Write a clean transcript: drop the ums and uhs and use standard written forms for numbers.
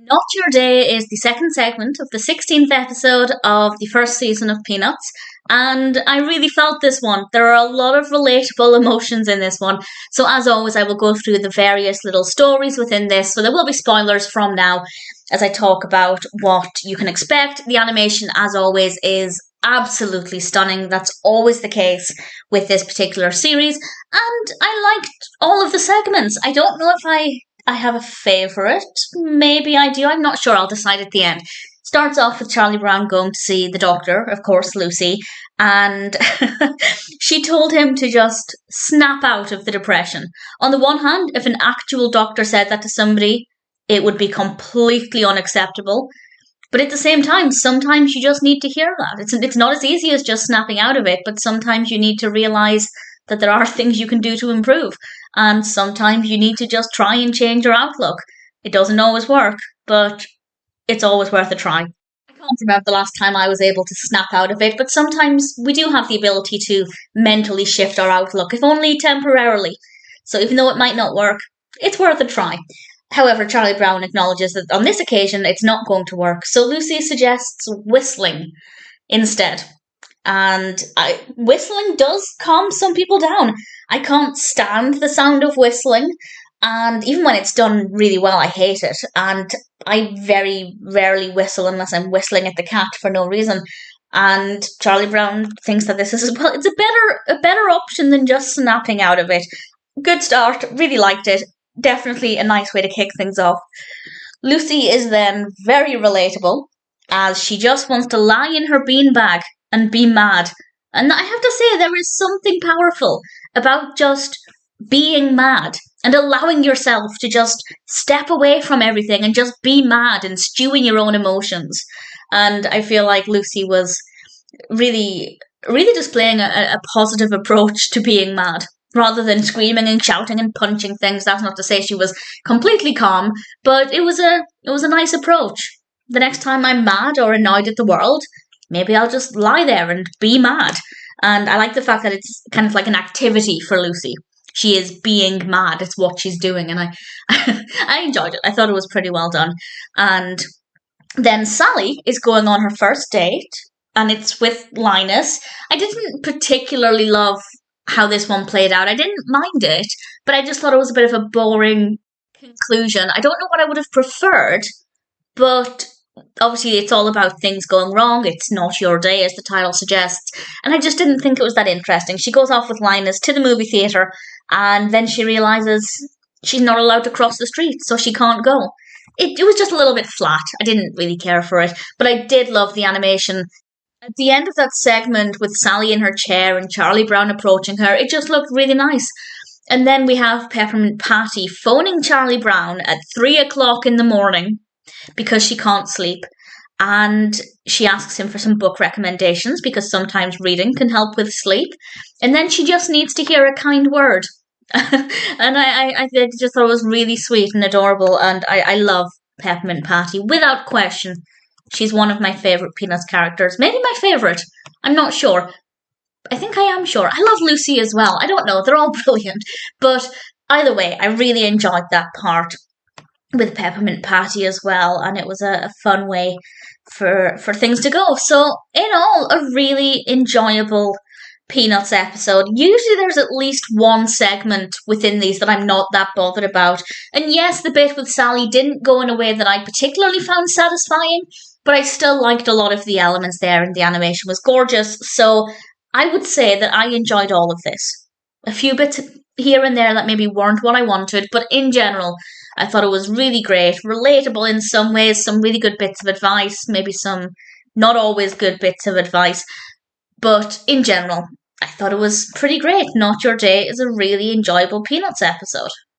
Not Your Day is the second segment of the 16th episode of the first season of Peanuts, and I really felt this one. There are a lot of relatable emotions in this one, so as always, I will go through the various little stories within this, so there will be spoilers from now as I talk about what you can expect. The animation, as always, is absolutely stunning. That's always the case with this particular series, and I liked all of the segments. I don't know if I have a favourite. Maybe I do. I'm not sure. I'll decide at the end. Starts off with Charlie Brown going to see the doctor, of course, Lucy, and she told him to just snap out of the depression. On the one hand, if an actual doctor said that to somebody, it would be completely unacceptable. But at the same time, sometimes you just need to hear that. It's not as easy as just snapping out of it, but sometimes you need to realise that there are things you can do to improve. And sometimes you need to just try and change your outlook. It doesn't always work, but it's always worth a try. I can't remember the last time I was able to snap out of it, but sometimes we do have the ability to mentally shift our outlook, if only temporarily. So even though it might not work, it's worth a try. However, Charlie Brown acknowledges that on this occasion it's not going to work, so Lucy suggests whistling instead. And whistling does calm some people down. I can't stand the sound of whistling, and even when it's done really well, I hate it. And I very rarely whistle unless I'm whistling at the cat for no reason. And Charlie Brown thinks that this is, well, it's a better option than just snapping out of it. Good start, really liked it. Definitely a nice way to kick things off. Lucy is then very relatable, as she just wants to lie in her beanbag and be mad. And I have to say, there is something powerful about just being mad and allowing yourself to just step away from everything and just be mad and stew in your own emotions. And I feel like Lucy was really, really displaying a positive approach to being mad. Rather than screaming and shouting and punching things. That's not to say she was completely calm, but it was a nice approach. The next time I'm mad or annoyed at the world, maybe I'll just lie there and be mad. And I like the fact that it's kind of like an activity for Lucy. She is being mad. It's what she's doing, and I enjoyed it. I thought it was pretty well done. And then Sally is going on her first date, and it's with Linus. I didn't particularly love how this one played out. I didn't mind it, but I just thought it was a bit of a boring conclusion. I don't know what I would have preferred, but obviously it's all about things going wrong. It's not your day, as the title suggests, and I just didn't think it was that interesting. She goes off with Linus to the movie theatre, and then she realises she's not allowed to cross the street, so she can't go. It was just a little bit flat. I didn't really care for it, but I did love the animation. At the end of that segment with Sally in her chair and Charlie Brown approaching her, it just looked really nice. And then we have Peppermint Patty phoning Charlie Brown at 3 o'clock in the morning because she can't sleep. And she asks him for some book recommendations because sometimes reading can help with sleep. And then she just needs to hear a kind word. And I just thought it was really sweet and adorable. And I love Peppermint Patty, without question. She's one of my favourite Peanuts characters. Maybe my favourite. I'm not sure. I think I am sure. I love Lucy as well. I don't know. They're all brilliant. But either way, I really enjoyed that part with Peppermint Patty as well. And it was a fun way for things to go. So, in all, a really enjoyable Peanuts episode. Usually there's at least one segment within these that I'm not that bothered about. And yes, the bit with Sally didn't go in a way that I particularly found satisfying, but I still liked a lot of the elements there and the animation was gorgeous. So I would say that I enjoyed all of this. A few bits here and there that maybe weren't what I wanted, but in general, I thought it was really great, relatable in some ways, some really good bits of advice, maybe some not always good bits of advice. But in general, I thought it was pretty great. Not Your Day is a really enjoyable Peanuts episode.